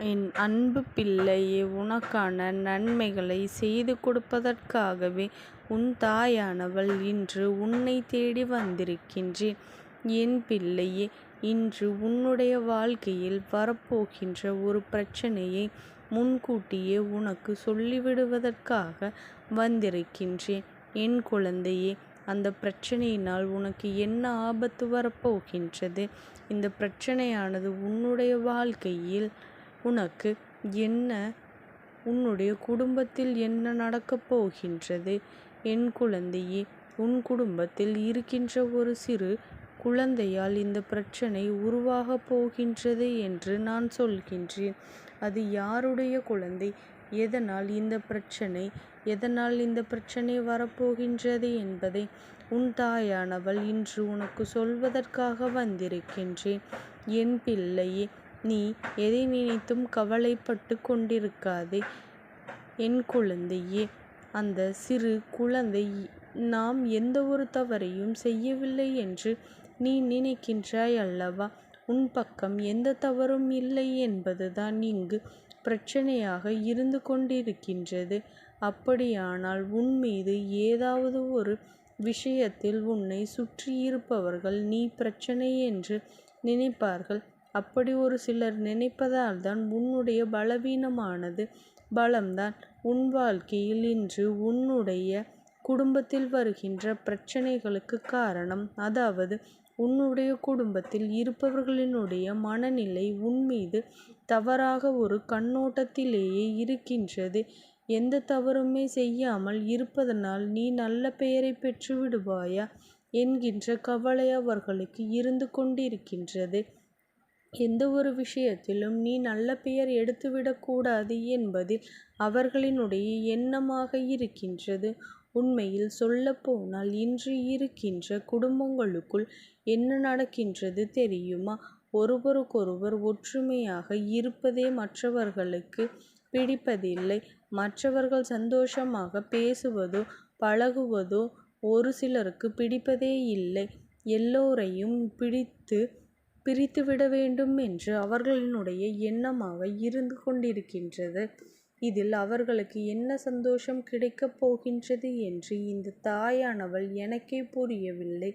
என் அன்பு பிள்ளையே, உனக்கான நன்மைகளை செய்து கொடுப்பதற்காகவே உன் தாயானவள் இன்று உன்னை தேடி வந்திருக்கின்றேன். என் பிள்ளையே, இன்று உன்னுடைய வாழ்க்கையில் வரப்போகின்ற ஒரு பிரச்சனையை முன்கூட்டியே உனக்கு சொல்லிவிடுவதற்காக வந்திருக்கின்றேன். என் குழந்தையே, அந்த பிரச்சனையினால் உனக்கு என்ன ஆபத்து வரப்போகின்றது? இந்த பிரச்சனையானது உன்னுடைய வாழ்க்கையில் உனக்கு என்ன, உன்னுடைய குடும்பத்தில் என்ன நடக்கப் போகின்றது? என் குழந்தையே, உன் குடும்பத்தில் இருக்கின்ற ஒரு சிறு குழந்தையால் இந்த பிரச்சனை உருவாகப் போகின்றது என்று நான் சொல்கின்றேன். அது யாருடைய குழந்தை? எதனால் இந்த பிரச்சனை வரப்போகின்றது என்பதை உன் தாயானவள் இன்று உனக்கு சொல்வதற்காக வந்திருக்கின்றேன். என் பிள்ளையே, நீ எதை நினைத்தும் கவலைப்பட்டு கொண்டிருக்காதே. என் குழந்தையே, அந்த சிறு குழந்தை நாம் எந்த ஒரு தவறையும் செய்யவில்லை என்று நீ நினைக்கின்றாய் அல்லவா? உன் பக்கம் எந்த தவறும் இல்லை என்பதுதான் இங்கு பிரச்சனையாக இருந்து கொண்டிருக்கின்றது. அப்படியானால் உன் மீது ஏதாவது ஒரு விஷயத்தில் உன்னை சுற்றியிருப்பவர்கள் நீ பிரச்சனை என்று நினைப்பார்கள். அப்படி ஒரு சிலர் நினைப்பதால் தான் உன்னுடைய பலம்தான் உன் வாழ்க்கையில் இன்று உன்னுடைய குடும்பத்தில் வருகின்ற பிரச்சனைகளுக்கு காரணம். அதாவது உன்னுடைய குடும்பத்தில் இருப்பவர்களினுடைய மனநிலை உன் மீது தவறாக ஒரு கண்ணோட்டத்திலேயே இருக்கின்றது. எந்த தவறுமே செய்யாமல் இருப்பதனால் நீ நல்ல பெயரை பெற்று விடுவாயா என்கின்ற கவலை அவர்களுக்கு இருந்து கொண்டிருக்கின்றது. எந்த ஒரு விஷயத்திலும் நீ நல்ல பெயர் எடுத்துவிடக்கூடாது என்பதில் அவர்களினுடைய எண்ணமாக இருக்கின்றது. உண்மையில் சொல்லப்போனால் இன்று இருக்கின்ற குடும்பங்களுக்குள் என்ன நடக்கின்றது தெரியுமா? ஒருவருக்கொருவர் ஒற்றுமையாக இருப்பதே மற்றவர்களுக்கு பிடிப்பதில்லை. மற்றவர்கள் சந்தோஷமாக பேசுவதோ பழகுவதோ ஒரு சிலருக்கு பிடிப்பதே இல்லை. எல்லோரையும் பிரித்துவிட வேண்டும் என்று அவர்களினுடைய எண்ணமாக இருந்து கொண்டிருக்கின்றது. இதில் அவர்களுக்கு என்ன சந்தோஷம் கிடைக்கப் போகின்றது என்று இந்த தாயானவள் எனக்கே புரியவில்லை.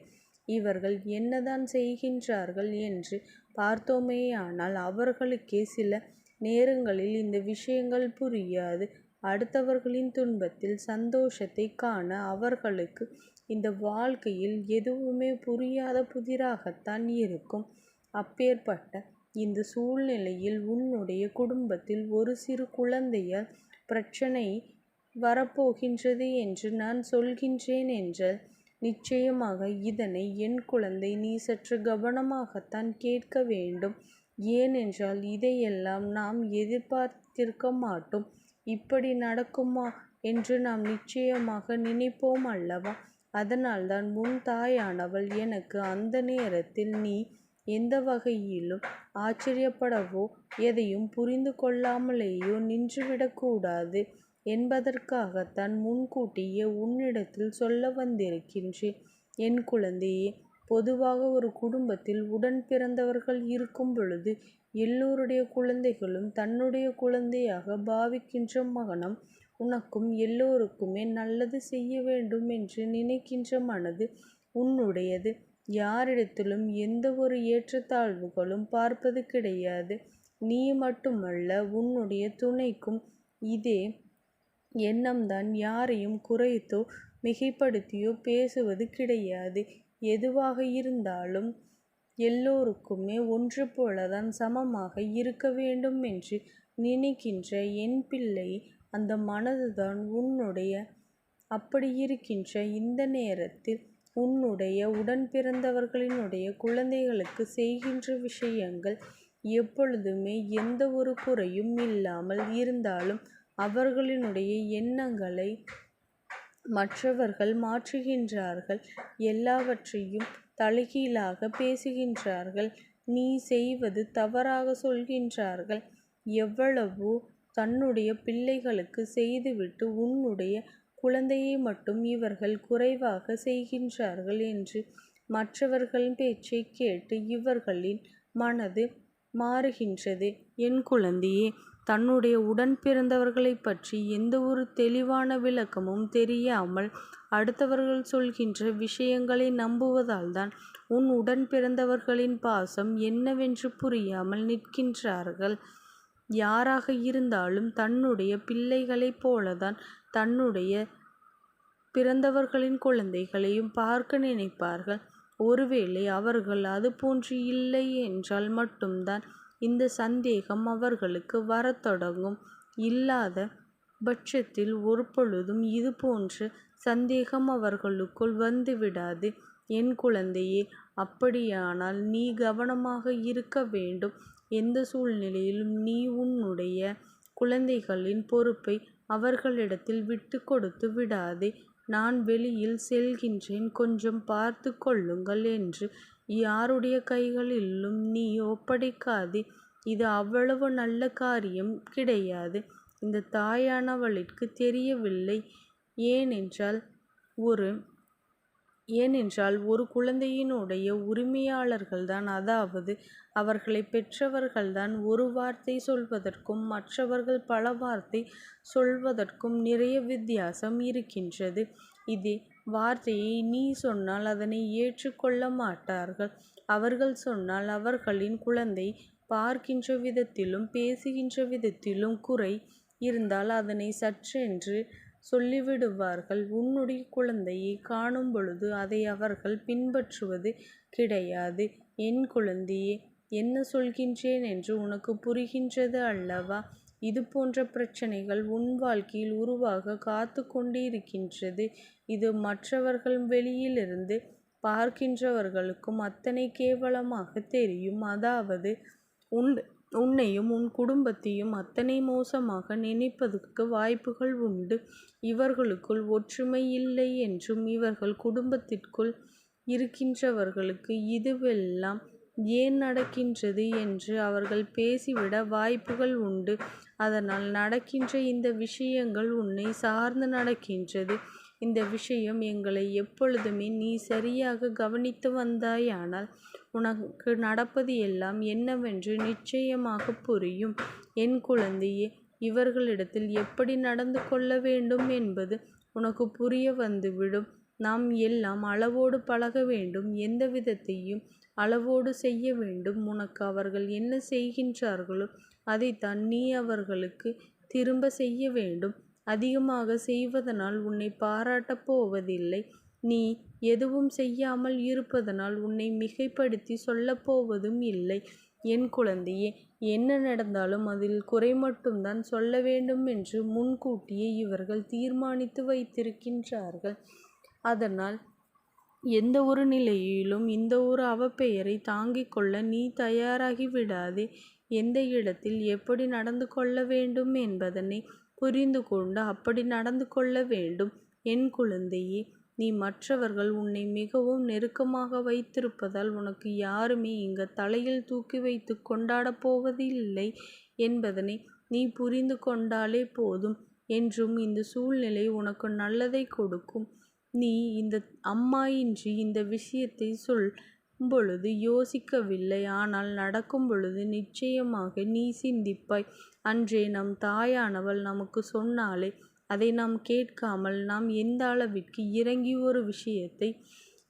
இவர்கள் என்னதான் செய்கின்றார்கள் என்று பார்த்தோமேயானால் அவர்களுக்கே சில நேரங்களில் இந்த விஷயங்கள் புரியாது. அடுத்தவர்களின் துன்பத்தில் சந்தோஷத்தை காண அவர்களுக்கு இந்த வாழ்க்கையில் எதுவுமே புரியாத புதிராகத்தான் இருக்கும். அப்பேற்பட்ட இந்த சூழ்நிலையில் உன்னுடைய குடும்பத்தில் ஒரு சிறு குழந்தையால் பிரச்சனை வரப்போகின்றது என்று நான் சொல்கின்றேன் என்றால் நிச்சயமாக இதனை என் குழந்தை நீ சற்று கவனமாகத்தான் கேட்க வேண்டும். ஏனென்றால் இதையெல்லாம் நாம் எதிர்பார்த்திருக்க மாட்டோம். இப்படி நடக்குமா என்று நாம் நிச்சயமாக நினைப்போம் அல்லவா? அதனால்தான் உன் தாயானவள் எனக்கு அந்த நேரத்தில் நீ எந்த வகையிலும் ஆச்சரியப்படவோ எதையும் புரிந்து கொள்ளாமலேயோ நின்றுவிடக்கூடாது என்பதற்காகத்தான் முன்கூட்டியே உன்னிடத்தில் சொல்ல வந்திருக்கின்றேன். என் குழந்தையே, பொதுவாக ஒரு குடும்பத்தில் உடன் பிறந்தவர்கள் இருக்கும் பொழுது எல்லோருடைய குழந்தைகளும் தன்னுடைய குழந்தையாக பாவிக்கின்ற மனம் உனக்கும் எல்லோருக்குமே நல்லது செய்ய வேண்டும் என்று நினைக்கின்ற மனது உன்னுடையது. யாரிடத்திலும் எந்த ஒரு ஏற்றத்தாழ்வுகளும் பார்ப்பது கிடையாது. நீ மட்டுமல்ல, உன்னுடைய துணைக்கும் இதே எண்ணம்தான். யாரையும் குறைத்தோ மிகைப்படுத்தியோ பேசுவது கிடையாது. எதுவாக இருந்தாலும் எல்லோருக்குமே ஒன்று போலதான் சமமாக இருக்க வேண்டும் என்று நினைக்கின்ற என் பிள்ளை, அந்த மனதுதான் உன்னுடைய. அப்படி இருக்கின்ற இந்த நேரத்தில் உன்னுடைய உடன் பிறந்தவர்களினுடைய குழந்தைகளுக்கு செய்கின்ற விஷயங்கள் எப்பொழுதுமே எந்த ஒரு குறையும் இல்லாமல் இருந்தாலும் அவர்களினுடைய எண்ணங்களை மற்றவர்கள் மாற்றுகின்றார்கள். எல்லாவற்றையும் தலைகீழாக பேசுகின்றார்கள். நீ செய்வது தவறாக சொல்கின்றார்கள். எவ்வளவோ தன்னுடைய பிள்ளைகளுக்கு செய்துவிட்டு உன்னுடைய குழந்தையை மட்டும் இவர்கள் குறைவாக செய்கின்றார்கள் என்று மற்றவர்களின் பேச்சை கேட்டு இவர்களின் மனது மாறுகின்றது. என் குழந்தையே, தன்னுடைய உடன் பிறந்தவர்களை பற்றி எந்த ஒரு தெளிவான விளக்கமும் தெரியாமல் அடுத்தவர்கள் சொல்கின்ற விஷயங்களை நம்புவதால்தான் உன் உடன் பிறந்தவர்களின் பாசம் என்னவென்று புரியாமல் நிற்கின்றார்கள். யாராக இருந்தாலும் தன்னுடைய பிள்ளைகளைப் போலதான் தன்னுடைய பிறந்தவர்களின் குழந்தைகளையும் பார்க்க நினைப்பார்கள். ஒருவேளை அவர்கள் அதுபோன்று இல்லை என்றால் மட்டும்தான் இந்த சந்தேகம் அவர்களுக்கு வரத் தொடங்கும். இல்லாத பட்சத்தில் ஒரு பொழுதும் இது போன்ற சந்தேகம் அவர்களுக்குள் வந்துவிடாது. என் குழந்தையே, அப்படியானால் நீ கவனமாக இருக்க வேண்டும். எந்த சூழ்நிலையிலும் நீ உன்னுடைய குழந்தைகளின் பொறுப்பை அவர்களிடத்தில் விட்டு கொடுத்து விடாதே. நான் வெளியில் செல்கின்றேன், கொஞ்சம் பார்த்து கொள்ளுங்கள் என்று யாருடைய கைகளிலும் நீ ஒப்படைக்காதே. இது அவ்வளவு நல்ல காரியம் கிடையாது. இந்த தாயானவளிற்கு தெரியவில்லை. ஏனென்றால் ஒரு குழந்தையினுடைய உரிமையாளர்கள்தான், அதாவது அவர்களை பெற்றவர்கள்தான் ஒரு வார்த்தை சொல்வதற்கும் மற்றவர்கள் பல வார்த்தை சொல்வதற்கும் நிறைய வித்தியாசம் இருக்கின்றது. இதே வார்த்தையை நீ சொன்னால் அதனை ஏற்றுக்கொள்ள மாட்டார்கள். அவர்கள் சொன்னால் அவர்களின் குழந்தை பார்க்கின்ற விதத்திலும் பேசுகின்ற விதத்திலும் குறை இருந்தால் அதனை சற்றென்று சொல்லிவிடுவார்கள். உன்னுடைய குழந்தையை காணும் பொழுது அதை அவர்கள் பின்பற்றுவது கிடையாது. என் குழந்தையே, என்ன சொல்கின்றேன் என்று உனக்கு புரிகின்றது அல்லவா? இது போன்ற பிரச்சனைகள் உன் வாழ்க்கையில் உருவாக காத்து கொண்டு இருக்கின்றது. இது மற்றவர்கள் வெளியிலிருந்து பார்க்கின்றவர்களுக்கும் அத்தனை கேவலமாக தெரியும். அதாவது உன்னையும் உன் குடும்பத்தையும் அத்தனை மோசமாக நினைப்பதற்கு வாய்ப்புகள் உண்டு. இவர்களுக்குள் ஒற்றுமை இல்லை என்றும் இவர்கள் குடும்பத்திற்குள் இருக்கின்றவர்களுக்கு இதுவெல்லாம் ஏன் நடக்கின்றது என்று அவர்கள் பேசிவிட வாய்ப்புகள் உண்டு. அதனால் நடக்கின்ற இந்த விஷயங்கள் உன்னை சார்ந்து நடக்கின்றது. இந்த விஷயம் எங்களை எப்பொழுதுமே நீ சரியாக கவனித்து வந்தாயானால் உனக்கு நடப்பது எல்லாம் என்னவென்று நிச்சயமாக புரியும். என் குழந்தையே, இவர்களிடத்தில் எப்படி நடந்து கொள்ள வேண்டும் என்பது உனக்கு புரிய வந்துவிடும். நாம் எல்லாம் அளவோடு பழக வேண்டும். எந்த விதத்தையும் அளவோடு செய்ய வேண்டும். உனக்கு அவர்கள் என்ன செய்கின்றார்களோ அதைத்தான் நீ அவர்களுக்கு திரும்ப செய்ய வேண்டும். அதிகமாக செய்வதனால் உன்னை பாராட்டப் போவதில்லை. நீ எதுவும் செய்யாமல் இருப்பதனால் உன்னை மிகைப்படுத்தி சொல்லப்போவதும் இல்லை. என் குழந்தையே, என்ன நடந்தாலும் அதில் குறை மட்டும்தான் சொல்ல வேண்டும் என்று முன்கூட்டியே இவர்கள் தீர்மானித்து வைத்திருக்கின்றார்கள். அதனால் எந்த ஒரு நிலையிலும் இந்த ஒரு அவப்பெயரை தாங்கிக் கொள்ள நீ தயாராகி விடாதே. எந்த இடத்தில் எப்படி நடந்து கொள்ள வேண்டும் என்பதனை புரிந்து கொண்டு அப்படி நடந்து கொள்ள வேண்டும். என் குழந்தையே, நீ மற்றவர்கள் உன்னை மிகவும் நெருக்கமாக வைத்திருப்பதால் உனக்கு யாருமே இங்கு தலையில் தூக்கி வைத்து கொண்டாடப் போவதில்லை என்பதனை நீ புரிந்து கொண்டாலே போதும். என்றும் இந்த சூழ்நிலை உனக்கு நல்லதை கொடுக்கும். நீ இந்த அம்மா இன்றி இந்த விஷயத்தை பொழுது யோசிக்கவில்லை. ஆனால் நடக்கும் பொழுது நிச்சயமாக நீ சிந்திப்பாய். அன்றே நம் தாயானவள் நமக்கு சொன்னாலே அதை நாம் கேட்காமல் நாம் எந்த அளவிற்கு இறங்கி ஒரு விஷயத்தை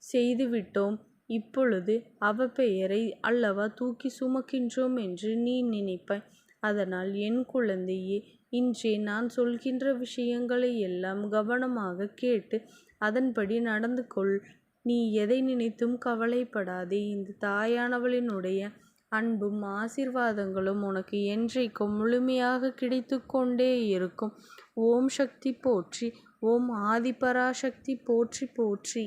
செய்துவிட்டோம். இப்பொழுது அவப்பெயரை அல்லவா தூக்கி சுமக்கின்றோம் என்று நீ நினைப்பாய். அதனால் என் குழந்தையே, இன்றே நான் சொல்கின்ற விஷயங்களை எல்லாம் கவனமாக கேட்டு அதன்படி நடந்து கொள். நீ எதை நினைத்தும் கவலைப்படாதே. இந்த தாயானவளினுடைய அன்பும் ஆசீர்வாதங்களும் உனக்கு என்றைக்கும் முழுமையாக கிடைத்து கொண்டே இருக்கும். ஓம் சக்தி போற்றி. ஓம் ஆதிபராசக்தி போற்றி போற்றி.